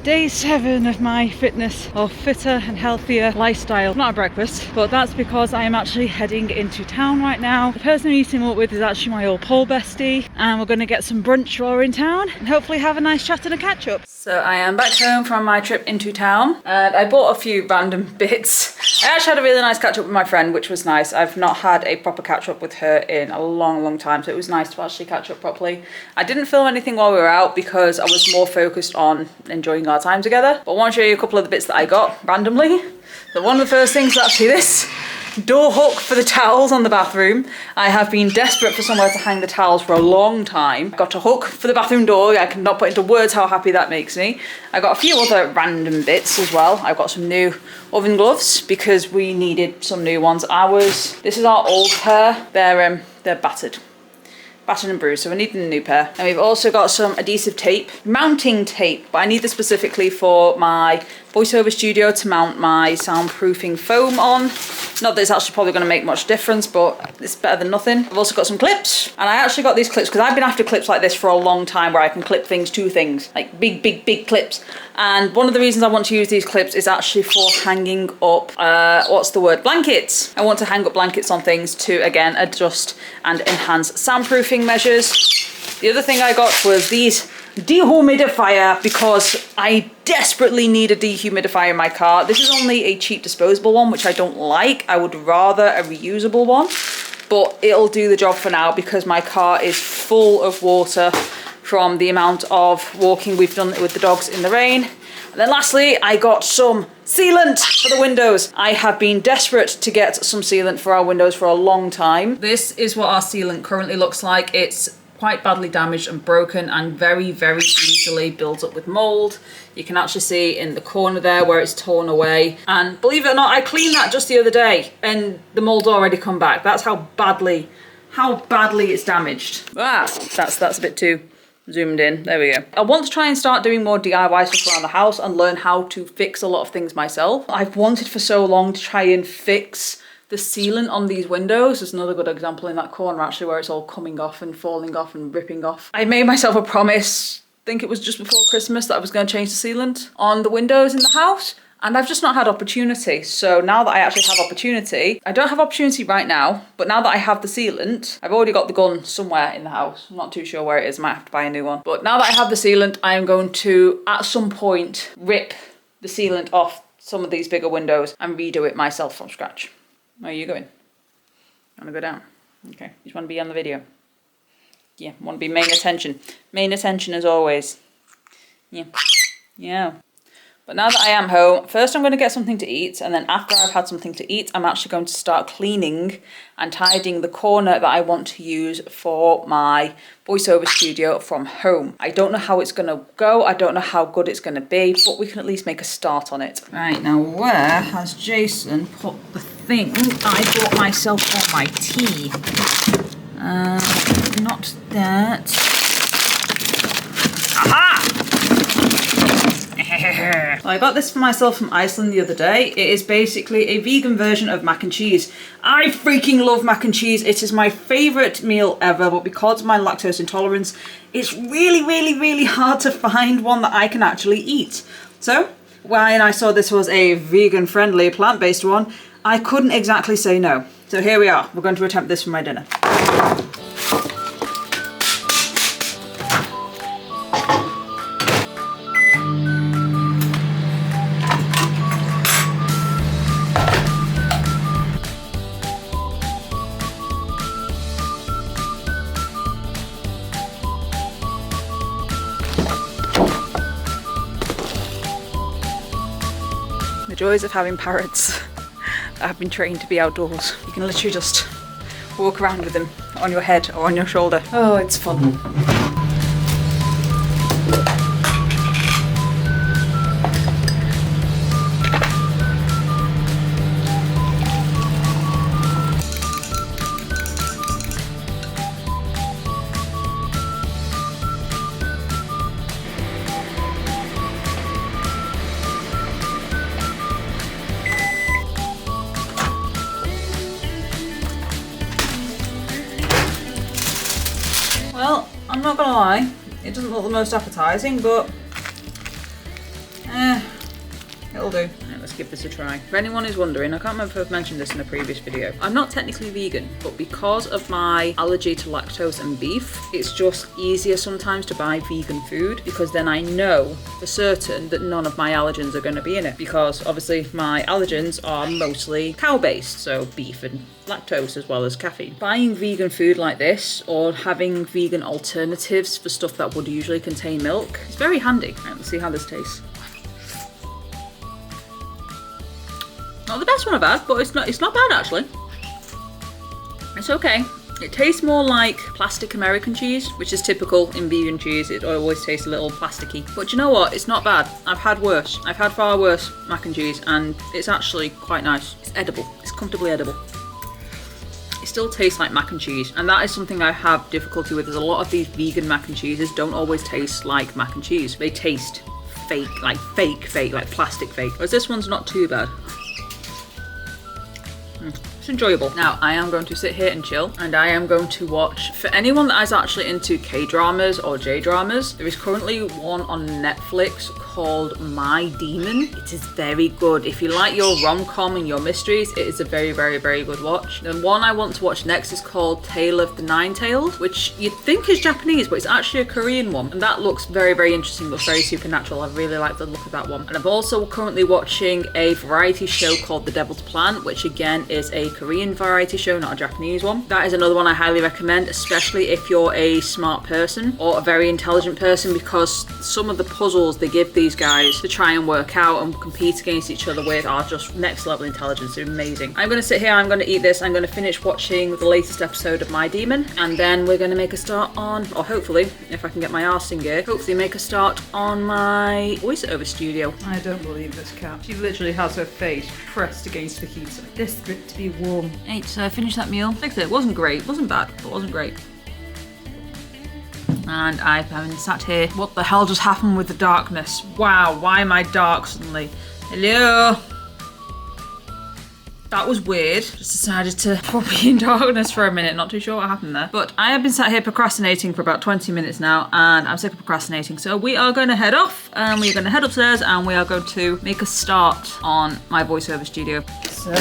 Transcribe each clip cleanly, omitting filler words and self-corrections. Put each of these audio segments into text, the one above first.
day 7 of my fitness or fitter and healthier lifestyle. Not a breakfast, but that's because I am actually heading into town right now. The person I'm meeting up with is actually my old pole bestie, and we're going to get some brunch while we're in town and hopefully have a nice chat and a catch up. So I am back home from my trip into town, and I bought a few random bits. I actually had a really nice catch up with my friend, which was nice. I've not had a proper catch up with her in a long time, so it was nice to actually catch up properly. I didn't film anything while we were out because I was more focused on enjoying our time together. But I want to show you a couple of the bits that I got randomly. So one of the first things is actually this door hook for the towels on the bathroom. I have been desperate for somewhere to hang the towels for a long time. Got a hook for the bathroom door. I cannot put into words how happy that makes me. I got a few other random bits as well. I've got some new oven gloves because we needed some new ones. This is our old pair. They're battered and bruised, so we need a new pair. And we've also got some adhesive tape, mounting tape, but I need this specifically for my voiceover studio to mount my soundproofing foam on. Not that it's actually probably going to make much difference, but it's better than nothing. I've also got some clips, and I actually got these clips because I've been after clips like this for a long time, where I can clip things to things, like big clips. And one of the reasons I want to use these clips is actually for hanging up, blankets. I want to hang up blankets on things to, again, adjust and enhance soundproofing measures. The other thing I got was these dehumidifier, because I desperately need a dehumidifier in my car. This is only a cheap disposable one, which I don't like. I would rather a reusable one, but it'll do the job for now because my car is full of water from the amount of walking we've done with the dogs in the rain. And then lastly, I got some sealant for the windows. I have been desperate to get some sealant for our windows for a long time. This is what our sealant currently looks like. It's quite badly damaged and broken and very easily builds up with mold. You can actually see in the corner there where it's torn away. And believe it or not, I cleaned that just the other day and the mold's already come back. That's how badly it's damaged. That's a bit too zoomed in. There we go. I want to try and start doing more DIY stuff around the house and learn how to fix a lot of things myself. I've wanted for so long to try and fix the sealant on these windows. There's another good example in that corner actually, where it's all coming off and falling off and ripping off. I made myself a promise, I think it was just before Christmas, that I was going to change the sealant on the windows in the house, and I've just not had opportunity. So now that I actually have opportunity, I don't have opportunity right now, but now that I have the sealant, I've already got the gun somewhere in the house. I'm not too sure where it is, I might have to buy a new one. But now that I have the sealant, I am going to, at some point, rip the sealant off some of these bigger windows and redo it myself from scratch. Where are you going? You want to go down? Okay. You just want to be on the video? Yeah. Want to be main attention. Main attention as always. Yeah. Yeah. But now that I am home, first I'm going to get something to eat, and then after I've had something to eat, I'm actually going to start cleaning and tidying the corner that I want to use for my voiceover studio from home. I don't know how it's going to go, I don't know how good it's going to be, but we can at least make a start on it. Right, now where has Jason put the thing I bought myself for my tea? Not that. Aha! Well, I got this for myself from Iceland the other day. It is basically a vegan version of mac and cheese. I freaking love mac and cheese. It is my favourite meal ever, but because of my lactose intolerance, it's really hard to find one that I can actually eat. So, when I saw this was a vegan-friendly, plant-based one, I couldn't exactly say no. So here we are. We're going to attempt this for my dinner. Joys of having parrots that have been trained to be outdoors. You can literally just walk around with them on your head or on your shoulder. Oh, it's fun. Well, I'm not gonna lie, it doesn't look the most appetizing, but It'll do. Right, let's give this a try. For anyone who's wondering, I can't remember if I've mentioned this in a previous video. I'm not technically vegan, but because of my allergy to lactose and beef, it's just easier sometimes to buy vegan food because then I know for certain that none of my allergens are going to be in it, because obviously my allergens are mostly cow-based, so beef and lactose as well as caffeine. Buying vegan food like this or having vegan alternatives for stuff that would usually contain milk is very handy. Right, let's see how this tastes. Not the best one I've had, but it's not bad actually. It's okay. It tastes more like plastic American cheese, which is typical in vegan cheese. It always tastes a little plasticky. But you know what? It's not bad. I've had worse. I've had far worse mac and cheese, and it's actually quite nice. It's edible. It's comfortably edible. It still tastes like mac and cheese, and that is something I have difficulty with. There's a lot of these vegan mac and cheeses don't always taste like mac and cheese. They taste fake, like plastic fake. Whereas this one's not too bad. It's enjoyable. Now, I am going to sit here and chill, and I am going to watch, for anyone that is actually into K-dramas or J-dramas, there is currently one on Netflix called My Demon. It is very good. If you like your rom-com and your mysteries, it is a very, very, very good watch. The one I want to watch next is called Tale of the Nine-Tailed, which you'd think is Japanese, but it's actually a Korean one, and that looks very, very interesting. Looks very supernatural. I really like the look of that one. And I'm also currently watching a variety show called The Devil's Plan, which again is a Korean variety show, not a Japanese one. That is another one I highly recommend, especially if you're a smart person or a very intelligent person, because some of the puzzles they give these guys to try and work out and compete against each other with are just next level intelligence. They're amazing. I'm going to sit here, I'm going to eat this, I'm going to finish watching the latest episode of My Demon, and then we're going to make a start on, or hopefully, if I can get my arse in gear, hopefully make a start on my voiceover studio. I don't believe this cat. She literally has her face pressed against the heater, desperate to be warm. Right, so I finished that meal. Like I said, it wasn't great, it wasn't bad, but it wasn't great. And I've been sat here. What the hell just happened with the darkness? Wow, why am I dark suddenly? Hello? That was weird. Just decided to put me in darkness for a minute. Not too sure what happened there. But I have been sat here procrastinating for about 20 minutes now, and I'm sick of procrastinating. So we are going to head off, and we're going to head upstairs, and we are going to make a start on my voiceover studio. So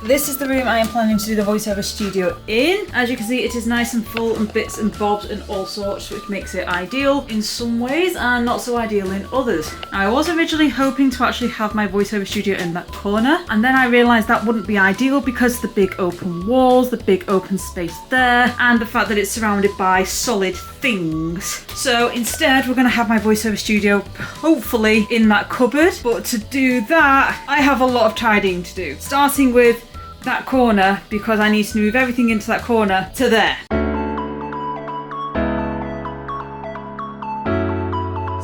this is the room I am planning to do the voiceover studio in. As you can see, it is nice and full and bits and bobs and all sorts, which makes it ideal in some ways and not so ideal in others. I was originally hoping to actually have my voiceover studio in that corner, and then I realised that wouldn't be ideal because the big open walls, the big open space there, and the fact that it's surrounded by solid things. So instead, we're going to have my voiceover studio hopefully in that cupboard. But to do that, I have a lot of tidying to do. Starting with that corner, because I need to move everything into that corner to there.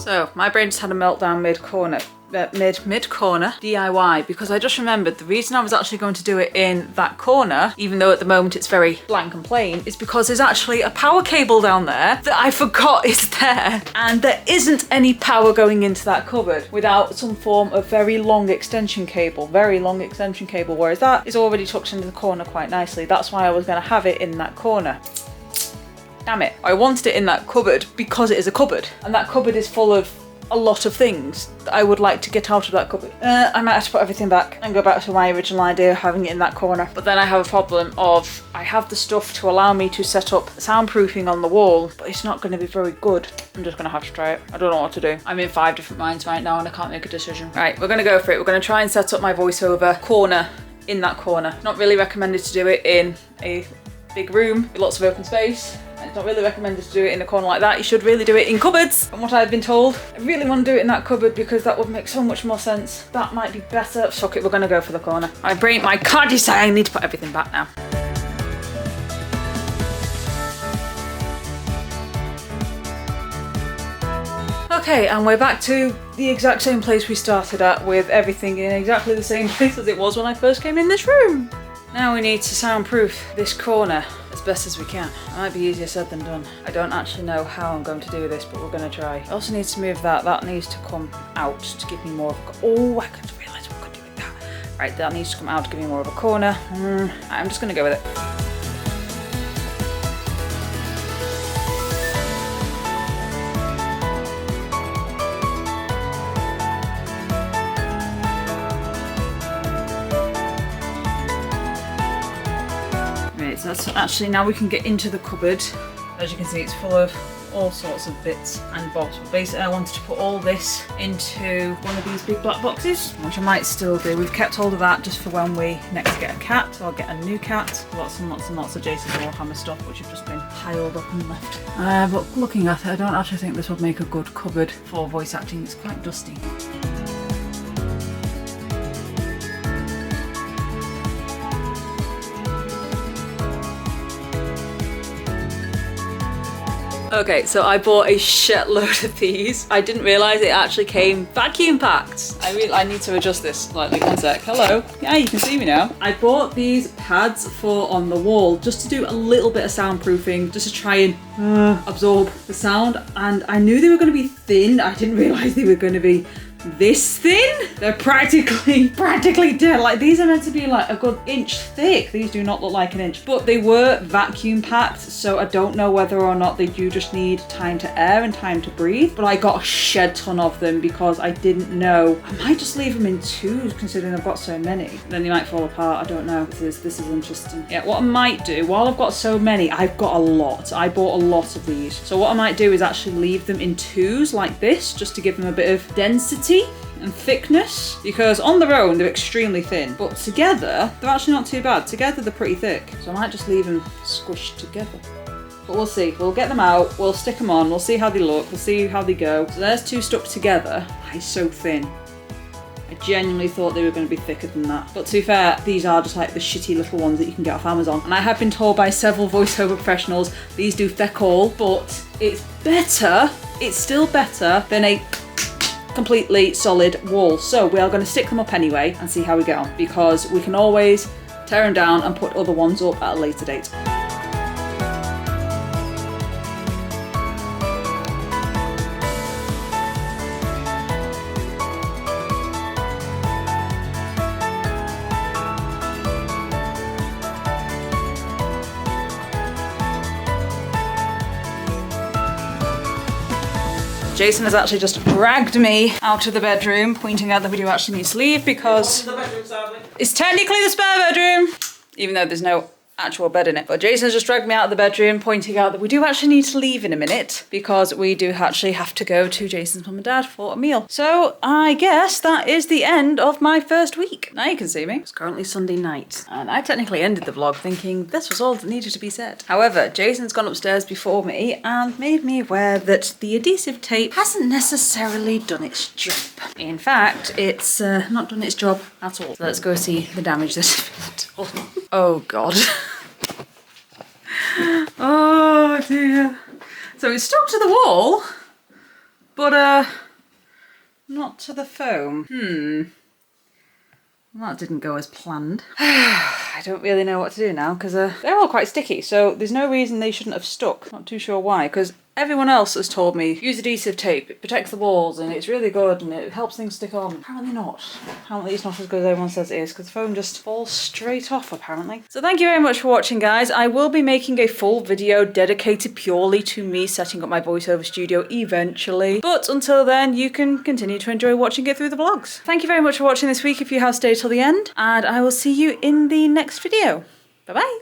So my brain just had a meltdown mid-corner DIY, because I just remembered the reason I was actually going to do it in that corner, even though at the moment it's very blank and plain, is because there's actually a power cable down there that I forgot is there, and there isn't any power going into that cupboard without some form of very long extension cable, whereas that is already tucked into the corner quite nicely. That's why I was going to have it in that corner. Damn it, I wanted it in that cupboard because it is a cupboard, and that cupboard is full of a lot of things that I would like to get out of that cupboard. I might have to put everything back and go back to my original idea of having it in that corner. But then I have a problem of, I have the stuff to allow me to set up soundproofing on the wall, but it's not going to be very good. I'm just going to have to try it. I don't know what to do. I'm in 5 different minds right now and I can't make a decision. Right, we're going to go for it. We're going to try and set up my voiceover corner in that corner. Not really recommended to do it in a big room with lots of open space. It's not really recommended to do it in a corner like that. You should really do it in cupboards, from what I've been told. I really want to do it in that cupboard because that would make so much more sense. That might be better. Fuck it, we're going to go for the corner. My brain, I can't decide. I need to put everything back now. Okay, and we're back to the exact same place we started at, with everything in exactly the same place as it was when I first came in this room. Now we need to soundproof this corner as best as we can. It might be easier said than done. I don't actually know how I'm going to do this, but we're going to try. I also need to move that. That needs to come out to give me more of a... Oh, I could realise what I could do with that. Right, that needs to come out to give me more of a corner. I'm just going to go with it. let's actually, now we can get into the cupboard. As you can see, it's full of all sorts of bits and bobs. But basically I wanted to put all this into one of these big black boxes, which I might still do. We've kept hold of that just for when we next get a cat. So I'll get a new cat. Lots and lots and lots of Jason's Warhammer stuff, which have just been piled up and left. But looking at it, I don't actually think this would make a good cupboard for voice acting. It's quite dusty. Okay, so I bought a shitload of these. I didn't realise it actually came vacuum packed. I need to adjust this slightly. One sec. Hello. Yeah, you can see me now. I bought these pads for on the wall just to do a little bit of soundproofing, just to try and absorb the sound. And I knew they were going to be thin. I didn't realise they were going to be this thin. They're practically dead. Like, these are meant to be like a good inch thick. These do not look like an inch, but they were vacuum packed, so I don't know whether or not they do just need time to air and time to breathe. But I got a shed ton of them because I didn't know. I might just leave them in twos considering I've got so many. Then they might fall apart. I don't know. This is interesting. Yeah, what I might do, while I've got so many, I've got a lot. I bought a lot of these. So what I might do is actually leave them in twos like this, just to give them a bit of density and thickness, because on their own they're extremely thin, but together they're actually not too bad. Together they're pretty thick, so I might just leave them squished together. But we'll see. We'll get them out, we'll stick them on, we'll see how they look, we'll see how they go. So there's two stuck together. It's so thin. I genuinely thought they were going to be thicker than that. But to be fair, these are just like the shitty little ones that you can get off Amazon. And I have been told by several voiceover professionals these do feck all, but it's better, it's still better than a completely solid wall. So we are going to stick them up anyway and see how we get on, because we can always tear them down and put other ones up at a later date. Jason has actually just dragged me out of the bedroom, pointing out that we do actually need to leave because it's technically the spare bedroom, even though there's no actual bed in it. But Jason has just dragged me out of the bedroom, pointing out that we do actually need to leave in a minute because we do actually have to go to Jason's mum and dad for a meal. So I guess that is the end of my first week. Now you can see me. It's currently Sunday night, and I technically ended the vlog thinking this was all that needed to be said. However, Jason's gone upstairs before me and made me aware that the adhesive tape hasn't necessarily done its job. In fact, it's not done its job at all. So let's go see the damage that it's done. Oh God. Oh dear. So it's stuck to the wall, but not to the foam. Well, that didn't go as planned. I don't really know what to do now because they're all quite sticky, so there's no reason they shouldn't have stuck. Not too sure why, because everyone else has told me use adhesive tape, it protects the walls and it's really good and it helps things stick on. Apparently not. Apparently it's not as good as everyone says it is, because the foam just falls straight off apparently. So thank you very much for watching, guys. I will be making a full video dedicated purely to me setting up my voiceover studio eventually, but until then you can continue to enjoy watching it through the vlogs. Thank you very much for watching this week if you have stayed till the end, and I will see you in the next video. Bye bye.